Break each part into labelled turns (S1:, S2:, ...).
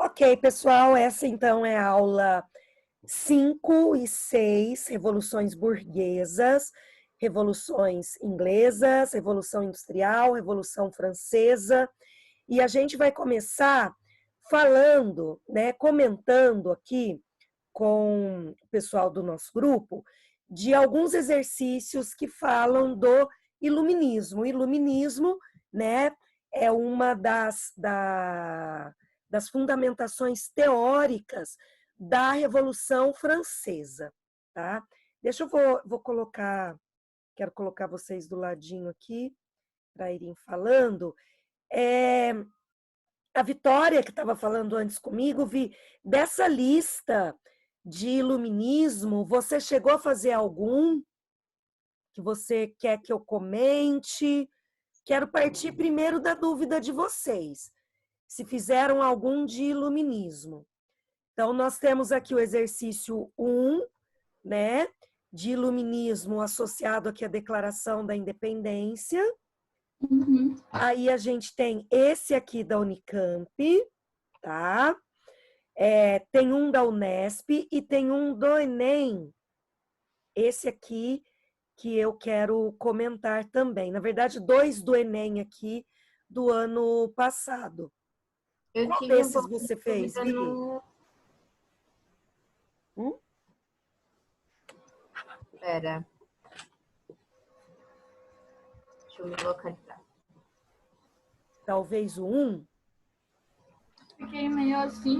S1: Ok, pessoal, essa então é a aula 5 e 6, Revoluções Burguesas, Revoluções Inglesas, Revolução Industrial, Revolução Francesa. E a gente vai começar falando, né, comentando aqui com o pessoal do nosso grupo de alguns exercícios que falam do iluminismo. O iluminismo, né, é uma das fundamentações teóricas da Revolução Francesa, tá? Deixa eu vou colocar, quero colocar vocês do ladinho aqui para irem falando. A Vitória, que estava falando antes comigo, vi dessa lista de iluminismo, você chegou a fazer algum que você quer que eu comente? Quero partir primeiro da dúvida de vocês, se fizeram algum de iluminismo. Então, nós temos aqui o exercício 1, né, de iluminismo associado aqui à Declaração da Independência.
S2: Uhum.
S1: Aí a gente tem esse aqui da Unicamp, tá? Tem um da Unesp e tem um do Enem. Esse aqui que eu quero comentar também. Na verdade, 2 do Enem aqui do ano passado.
S2: Eu
S1: Qual
S2: tive
S1: desses você fez, Vi?
S2: Pera. Deixa eu me localizar.
S1: Talvez o 1?
S2: Fiquei meio assim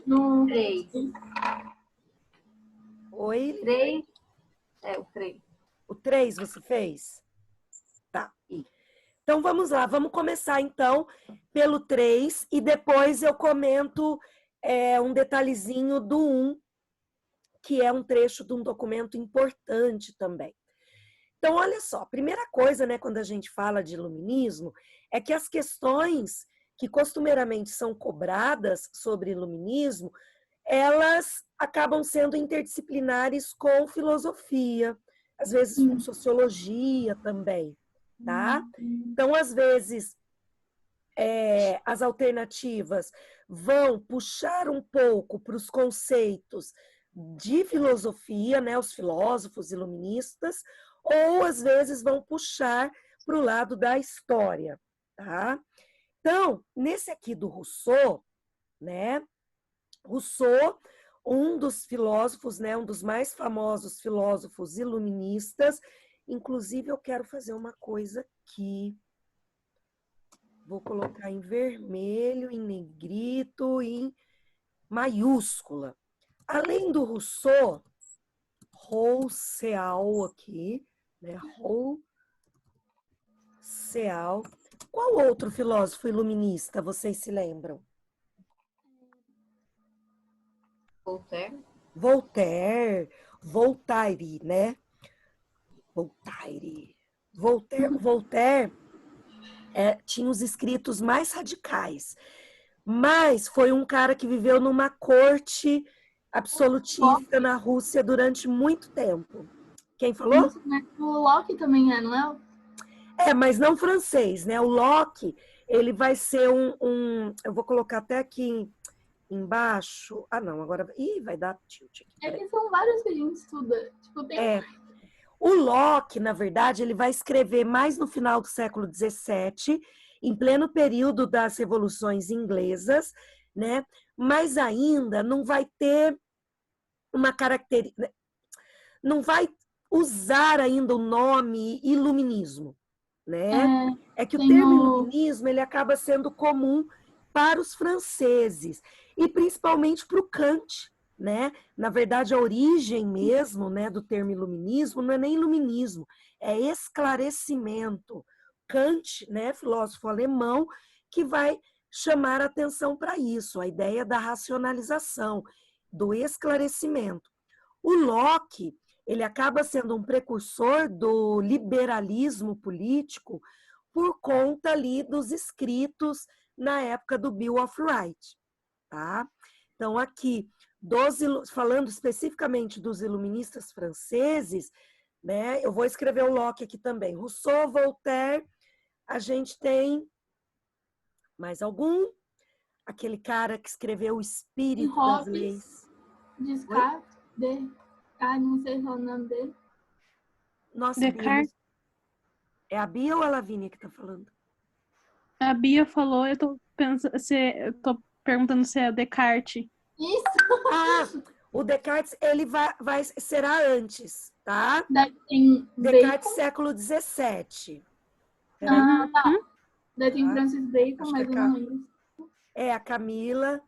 S2: no 3.
S1: Oi?
S2: 3? O 3.
S1: O 3 você fez? Tá. Então vamos lá, vamos começar então pelo 3 e depois eu comento um detalhezinho do 1, que é um trecho de um documento importante também. Então, olha só, a primeira coisa, né, quando a gente fala de iluminismo, é que as questões que costumeiramente são cobradas sobre iluminismo, elas acabam sendo interdisciplinares com filosofia, às vezes com sociologia também, tá? Então, às vezes, as alternativas vão puxar um pouco para os conceitos de filosofia, né, os filósofos iluministas, ou às vezes vão puxar para o lado da história, tá? Então, nesse aqui do Rousseau, né, Rousseau, um dos filósofos, né, um dos mais famosos filósofos iluministas, inclusive eu quero fazer uma coisa aqui. Vou colocar em vermelho, em negrito, em maiúscula. Além do Rousseau aqui, né? Rousseau. Qual outro filósofo iluminista vocês se lembram? Voltaire, né? Voltaire tinha os escritos mais radicais, mas foi um cara que viveu numa corte absolutista na Rússia durante muito tempo. Quem falou?
S2: O Locke também não é?
S1: Mas não francês, né? O Locke, ele vai ser eu vou colocar até aqui embaixo. Ah, não, agora... Ih, vai dar tilt aqui.
S2: Que são vários que a gente estuda. Tipo, tem...
S1: O Locke, na verdade, ele vai escrever mais no final do século XVII, em pleno período das revoluções inglesas, né? Mas ainda não vai ter uma característica, não vai usar ainda o nome iluminismo, né? É que o termo iluminismo ele acaba sendo comum para os franceses e principalmente para o Kant, né? Na verdade, a origem mesmo, né, do termo iluminismo não é nem iluminismo, é esclarecimento. Kant, né, filósofo alemão, que vai chamar atenção para isso, a ideia da racionalização, do esclarecimento. O Locke, ele acaba sendo um precursor do liberalismo político por conta ali dos escritos na época do Bill of Rights, tá? Então, aqui, falando especificamente dos iluministas franceses, né, eu vou escrever o Locke aqui também. Rousseau, Voltaire, a gente tem mais algum? aquele cara que escreveu O
S2: E
S1: Espírito das
S2: Hobbes,
S1: Leis.
S2: Descartes, não sei o nome dele.
S1: Nossa,
S3: Descartes.
S1: Bia, é a Bia ou a Lavínia que tá falando?
S3: A Bia falou, eu tô perguntando se é Descartes.
S2: Isso!
S1: Ah, o Descartes, ele será antes, tá?
S2: Daí tem
S1: Descartes,
S2: Bacon.
S1: século XVII.
S2: Ah, tá. Daí tem
S1: Tá.
S2: Francis Bacon,
S1: Acho
S2: mas
S1: que
S2: eu não lembro.
S1: é a Camila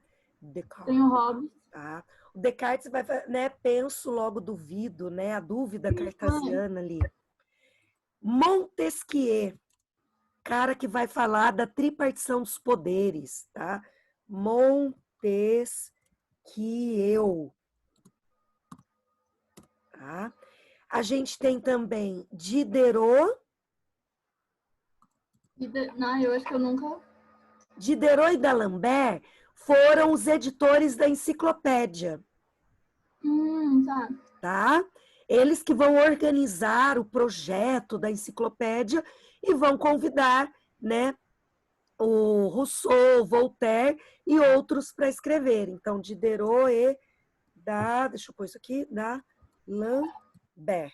S2: Tem
S1: Descartes.
S2: o Hobbes.
S1: Tá? O Descartes vai, né? Penso, logo duvido, né? A dúvida cartesiana ali. Montesquieu, cara que vai falar da tripartição dos poderes, tá? Montesquieu. Tá? A gente tem também Diderot.
S2: Não, eu acho que eu nunca...
S1: Diderot e D'Alembert foram os editores da enciclopédia.
S2: Tá.
S1: Tá? Eles que vão organizar o projeto da enciclopédia e vão convidar, né, o Rousseau, Voltaire e outros para escrever. Então, Diderot e deixa eu pôr isso aqui, D'Alembert.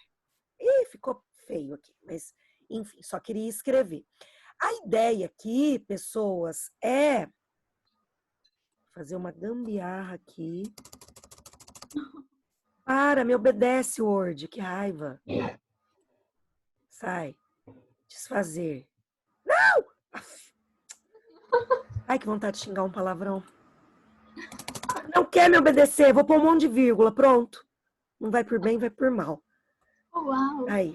S1: Ih, ficou feio aqui, mas enfim, só queria escrever. A ideia aqui, pessoas, é fazer uma gambiarra aqui. Para, me obedece, Word, que raiva. Sai. Desfazer. Não! Ai, que vontade de xingar um palavrão. Não quer me obedecer, vou pôr um monte de vírgula, pronto. Não vai por bem, vai por mal.
S2: Uau!
S1: Aí.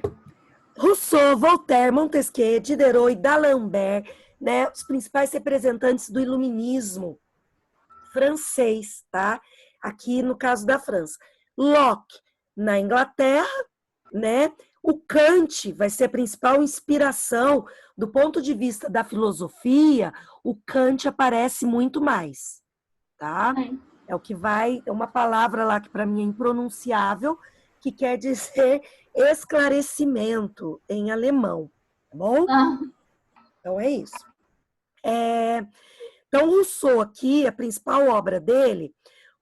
S1: Rousseau, Voltaire, Montesquieu, Diderot e D'Alembert, né, os principais representantes do iluminismo francês, tá? Aqui no caso da França. Locke, na Inglaterra, né? O Kant vai ser a principal inspiração do ponto de vista da filosofia. O Kant aparece muito mais, tá? É o que vai, é uma palavra lá que para mim é impronunciável, que quer dizer esclarecimento em alemão, tá bom? Então é isso. Então, Rousseau aqui, a principal obra dele,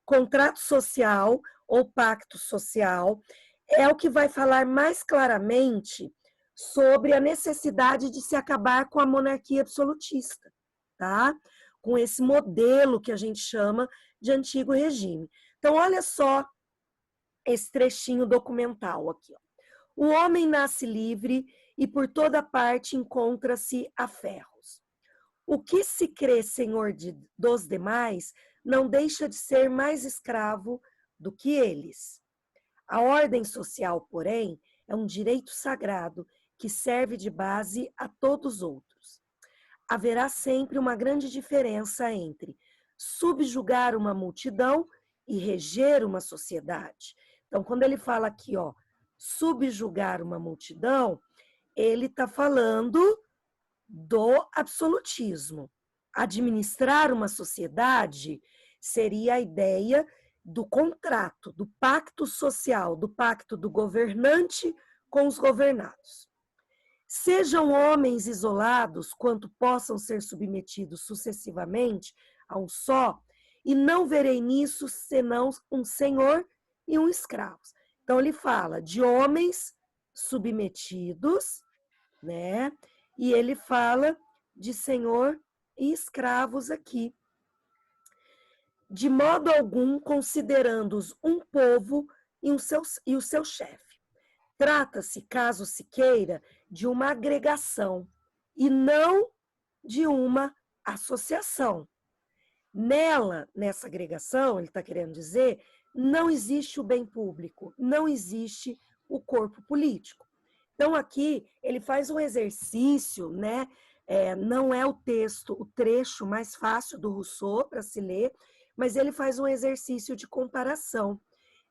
S1: Contrato Social ou Pacto Social, é o que vai falar mais claramente sobre a necessidade de se acabar com a monarquia absolutista, tá? Com esse modelo que a gente chama de antigo regime. Então, olha só esse trechinho documental aqui. Ó. O homem nasce livre e por toda parte encontra-se a ferros. O que se crê senhor dos demais não deixa de ser mais escravo do que eles. A ordem social, porém, é um direito sagrado que serve de base a todos os outros. Haverá sempre uma grande diferença entre subjugar uma multidão e reger uma sociedade. Então, quando ele fala aqui, ó, subjugar uma multidão, ele está falando do absolutismo. Administrar uma sociedade seria a ideia do contrato, do pacto social, do pacto do governante com os governados. Sejam homens isolados quanto possam ser submetidos sucessivamente a um só, e não verei nisso senão um senhor e um escravo. Então ele fala de homens submetidos, né? E ele fala de senhor e escravos aqui. De modo algum considerando-os um povo e o seu chefe. Trata-se, caso se queira, de uma agregação e não de uma associação. Nessa agregação, ele está querendo dizer, não existe o bem público, não existe o corpo político. Então, aqui, ele faz um exercício, né? Não é o trecho mais fácil do Rousseau para se ler, mas ele faz um exercício de comparação,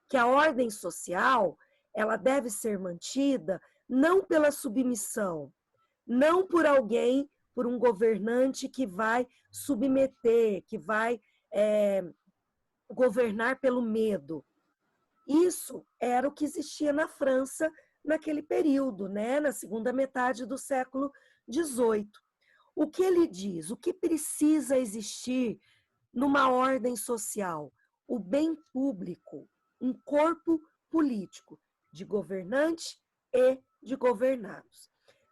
S1: que a ordem social, ela deve ser mantida não pela submissão, não por alguém, por um governante que vai submeter, que vai governar pelo medo. Isso era o que existia na França naquele período, né? Na segunda metade do século XVIII. O que ele diz? O que precisa existir numa ordem social, o bem público, um corpo político de governante e de governados.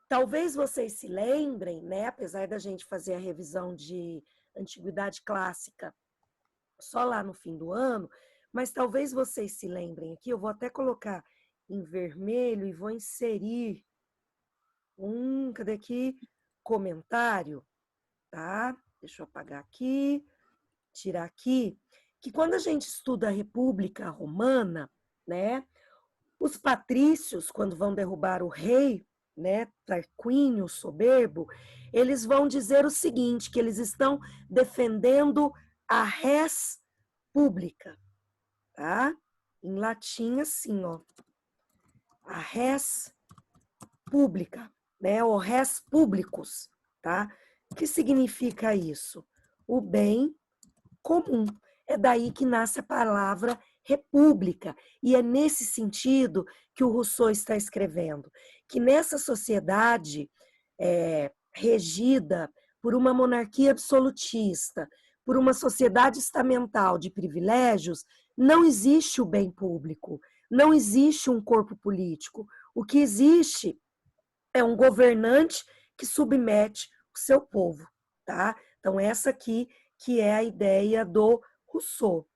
S1: Talvez vocês se lembrem, né, apesar da gente fazer a revisão de Antiguidade Clássica só lá no fim do ano, mas talvez vocês se lembrem aqui, eu vou até colocar em vermelho e vou inserir cadê aqui? Comentário, tá? Deixa eu apagar aqui, tirar aqui, que quando a gente estuda a República Romana, né, os patrícios, quando vão derrubar o rei, né, Tarquínio, soberbo, eles vão dizer o seguinte, que eles estão defendendo a res pública, tá? Em latim, assim, ó, a res pública, né, ou res públicos, tá? O que significa isso? O bem comum. É daí que nasce a palavra república. E é nesse sentido que o Rousseau está escrevendo, que nessa sociedade regida por uma monarquia absolutista, por uma sociedade estamental de privilégios, não existe o bem público, não existe um corpo político. O que existe é um governante que submete o seu povo, tá? Então, essa aqui que é a ideia do Rousseau.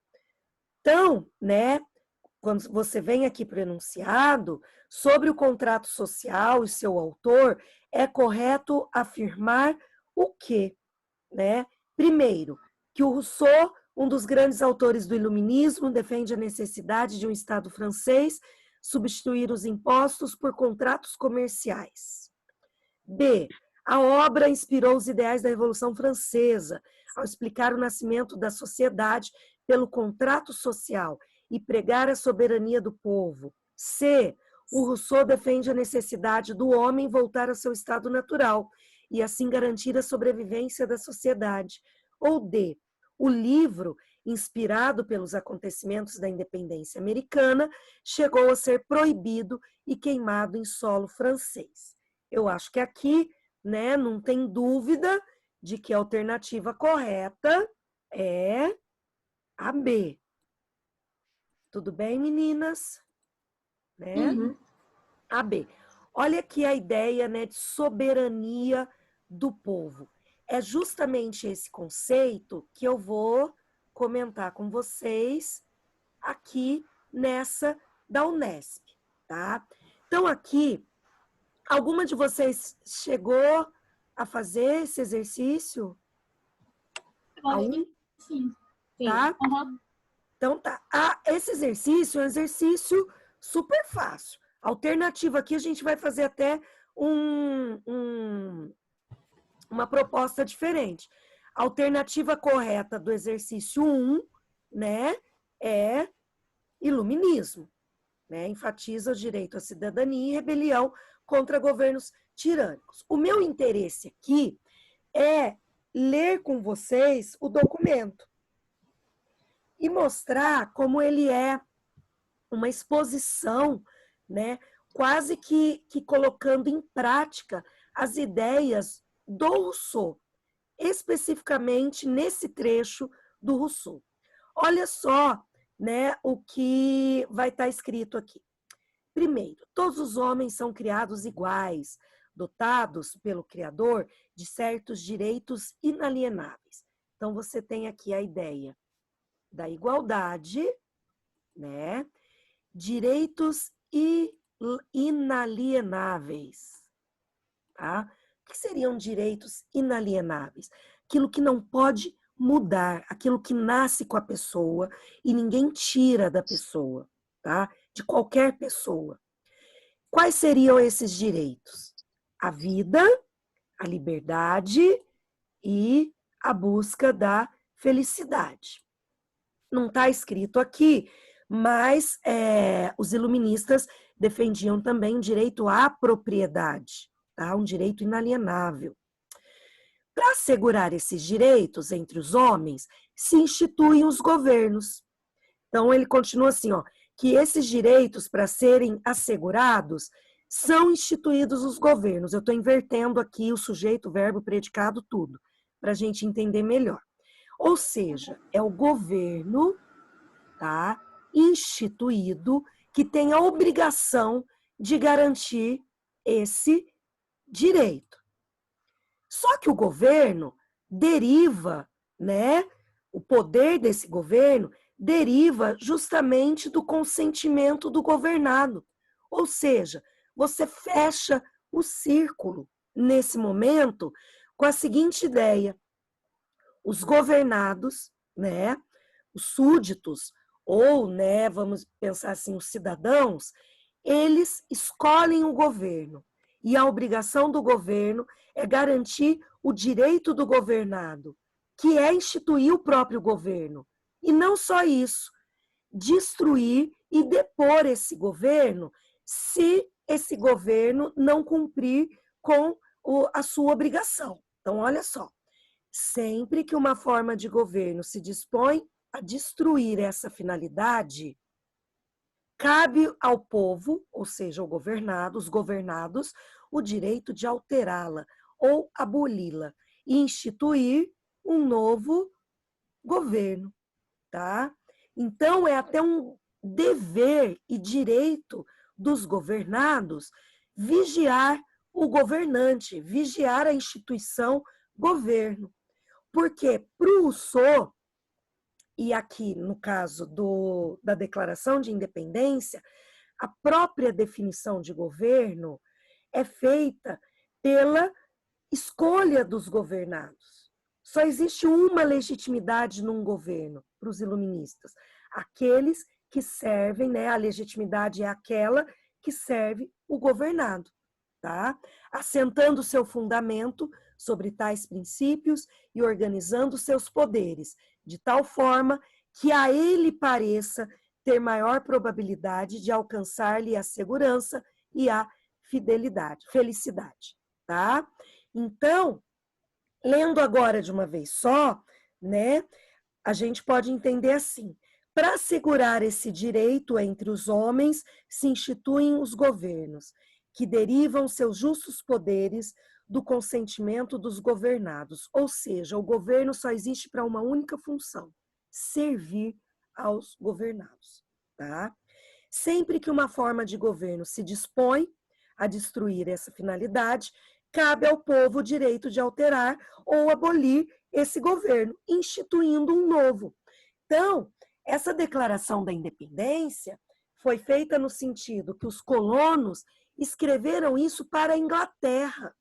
S1: Então, né, quando você vem aqui para o enunciado, sobre o contrato social e seu autor, é correto afirmar o quê? Né? Primeiro, que o Rousseau, um dos grandes autores do iluminismo, defende a necessidade de um Estado francês substituir os impostos por contratos comerciais. B. A obra inspirou os ideais da Revolução Francesa, ao explicar o nascimento da sociedade pelo contrato social e pregar a soberania do povo. C. O Rousseau defende a necessidade do homem voltar ao seu estado natural e assim garantir a sobrevivência da sociedade. Ou D. O livro, inspirado pelos acontecimentos da independência americana, chegou a ser proibido e queimado em solo francês. Eu acho que aqui, né, não tem dúvida de que a alternativa correta é a B. Tudo bem, meninas? Né?
S2: Uhum.
S1: A B. Olha aqui a ideia, né, de soberania do povo. É justamente esse conceito que eu vou comentar com vocês aqui nessa da Unesp, tá? Então, aqui, alguma de vocês chegou a fazer esse exercício?
S2: Sim.
S1: Tá?
S2: Uhum.
S1: Então, tá. Esse exercício é um exercício super fácil. A alternativa aqui, a gente vai fazer até uma proposta diferente. A alternativa correta do exercício 1, né, é iluminismo. Né? Enfatiza o direito à cidadania e rebelião contra governos tirânicos. O meu interesse aqui é ler com vocês o documento e mostrar como ele é uma exposição, né, quase que colocando em prática as ideias do Rousseau, especificamente nesse trecho do Rousseau. Olha só, né, o que vai estar escrito aqui. Primeiro, todos os homens são criados iguais, dotados pelo Criador de certos direitos inalienáveis. Então, você tem aqui a ideia da igualdade, né? Direitos inalienáveis, tá? O que seriam direitos inalienáveis? Aquilo que não pode mudar, aquilo que nasce com a pessoa e ninguém tira da pessoa, tá? De qualquer pessoa. Quais seriam esses direitos? A vida, a liberdade e a busca da felicidade. Não está escrito aqui, mas os iluministas defendiam também o direito à propriedade, tá? Um direito inalienável. Para assegurar esses direitos entre os homens, se instituem os governos. Então, ele continua assim, ó, que esses direitos, para serem assegurados, são instituídos os governos. Eu estou invertendo aqui o sujeito, verbo, predicado, tudo, para a gente entender melhor. Ou seja, é o governo, tá, instituído que tem a obrigação de garantir esse direito. Só que o governo deriva, né? O poder desse governo deriva justamente do consentimento do governado. Ou seja, você fecha o círculo nesse momento com a seguinte ideia: os governados, né, os súditos ou, né, vamos pensar assim, os cidadãos, eles escolhem o governo. E a obrigação do governo é garantir o direito do governado, que é instituir o próprio governo. E não só isso, destruir e depor esse governo se esse governo não cumprir com a sua obrigação. Então, olha só, sempre que uma forma de governo se dispõe a destruir essa finalidade, cabe ao povo, ou seja, ao governado, os governados, o direito de alterá-la ou aboli-la e instituir um novo governo, tá? Então, é até um dever e direito dos governados vigiar o governante, vigiar a instituição governo. Porque para o Rousseau, e aqui no caso da Declaração de Independência, a própria definição de governo é feita pela escolha dos governados. Só existe uma legitimidade num governo para os iluministas: aqueles que servem, né? A legitimidade é aquela que serve o governado, tá? Assentando seu fundamento sobre tais princípios e organizando seus poderes, de tal forma que a ele pareça ter maior probabilidade de alcançar-lhe a segurança e a felicidade, tá? Então, lendo agora de uma vez só, né, a gente pode entender assim: para assegurar esse direito entre os homens, se instituem os governos, que derivam seus justos poderes do consentimento dos governados. Ou seja, o governo só existe para uma única função: servir aos governados, tá? Sempre que uma forma de governo se dispõe a destruir essa finalidade, cabe ao povo o direito de alterar ou abolir esse governo, instituindo um novo. Então, essa declaração da independência foi feita no sentido que os colonos escreveram isso para a Inglaterra.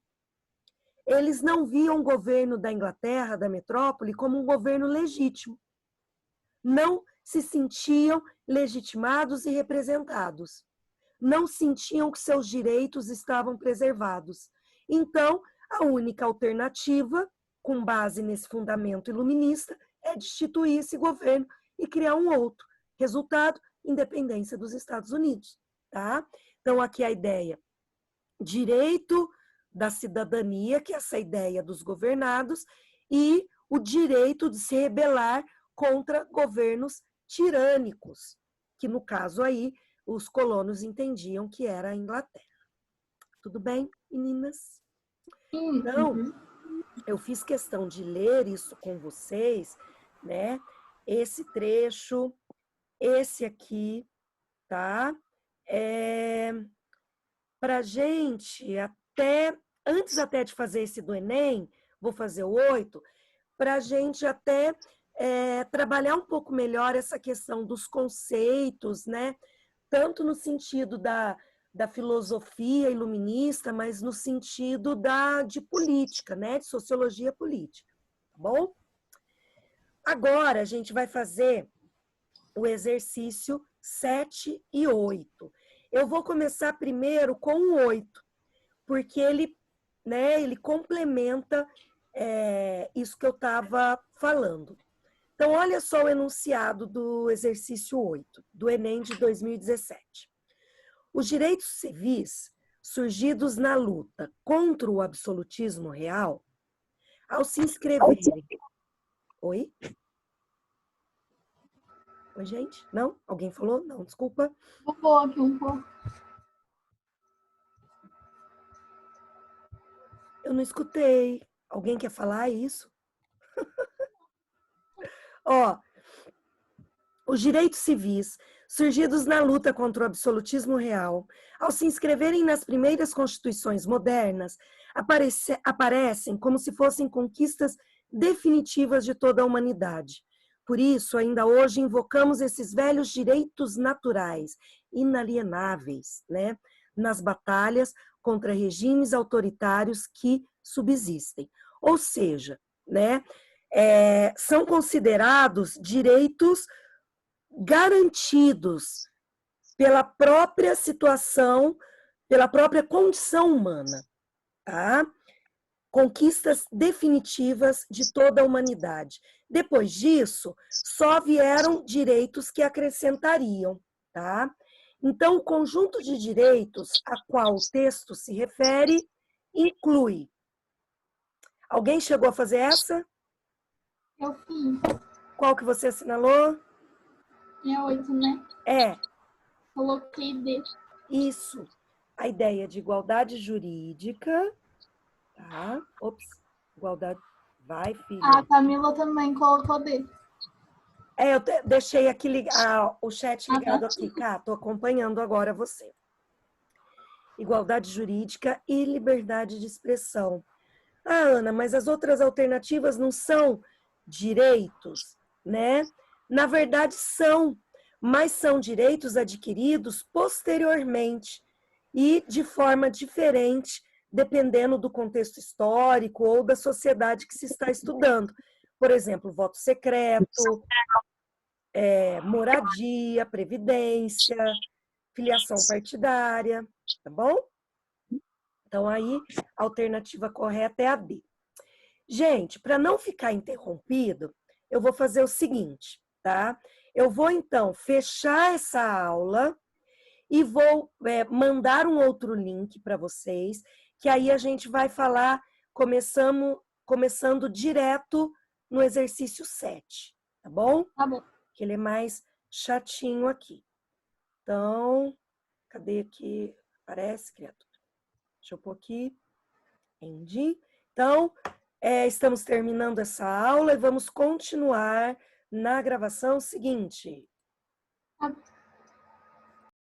S1: Eles não viam o governo da Inglaterra, da metrópole, como um governo legítimo. Não se sentiam legitimados e representados. Não sentiam que seus direitos estavam preservados. Então, a única alternativa, com base nesse fundamento iluminista, é destituir esse governo e criar um outro. Resultado: independência dos Estados Unidos, tá? Então, aqui a ideia: direito da cidadania, que é essa ideia dos governados, e o direito de se rebelar contra governos tirânicos, que no caso aí os colonos entendiam que era a Inglaterra. Tudo bem, meninas? Então, eu fiz questão de ler isso com vocês, né? Esse trecho, esse aqui, tá? Pra gente, antes até de fazer esse do Enem, vou fazer o 8, pra gente até trabalhar um pouco melhor essa questão dos conceitos, né? Tanto no sentido da filosofia iluminista, mas no sentido de política, né? De sociologia política, tá bom? Agora a gente vai fazer o exercício 7 e 8. Eu vou começar primeiro com o 8, porque ele, né, ele complementa isso que eu estava falando. Então, olha só o enunciado do exercício 8, do Enem de 2017. Os direitos civis, surgidos na luta contra o absolutismo real, ao se inscreverem... Oi? Oi, gente? Não? Alguém falou? Não, desculpa.
S2: Vou aqui um pouco.
S1: Eu não escutei. Alguém quer falar isso? Ó, os direitos civis, surgidos na luta contra o absolutismo real, ao se inscreverem nas primeiras constituições modernas, aparecem como se fossem conquistas definitivas de toda a humanidade. Por isso, ainda hoje, invocamos esses velhos direitos naturais, inalienáveis, né, nas batalhas contra regimes autoritários que subsistem. Ou seja, né, são considerados direitos garantidos pela própria situação, pela própria condição humana, tá? Conquistas definitivas de toda a humanidade. Depois disso, só vieram direitos que acrescentariam, tá? Então, o conjunto de direitos a qual o texto se refere inclui. Alguém chegou a fazer essa?
S2: Eu fiz.
S1: Qual que você assinalou?
S2: É 8, né?
S1: É.
S2: Coloquei D.
S1: Isso. A ideia de igualdade jurídica, tá? Ops, igualdade. Vai, filha.
S2: A Camila também colocou D.
S1: Eu deixei aqui o chat ligado aqui, Cá, tô acompanhando agora você. Igualdade jurídica e liberdade de expressão. Ah, Ana, mas as outras alternativas não são direitos, né? Na verdade são, mas são direitos adquiridos posteriormente e de forma diferente, dependendo do contexto histórico ou da sociedade que se está estudando. Por exemplo, voto secreto, moradia, previdência, filiação partidária, tá bom? Então, aí, a alternativa correta é a D. Gente, para não ficar interrompido, eu vou fazer o seguinte, tá? Eu vou, então, fechar essa aula e vou mandar um outro link para vocês, que aí a gente vai falar, começando direto no exercício 7, tá bom?
S2: Tá bom.
S1: Que ele é mais chatinho aqui. Então, cadê aqui? Aparece, criatura. Deixa eu pôr aqui. Entendi. Então, estamos terminando essa aula e vamos continuar na gravação seguinte.
S2: Tá.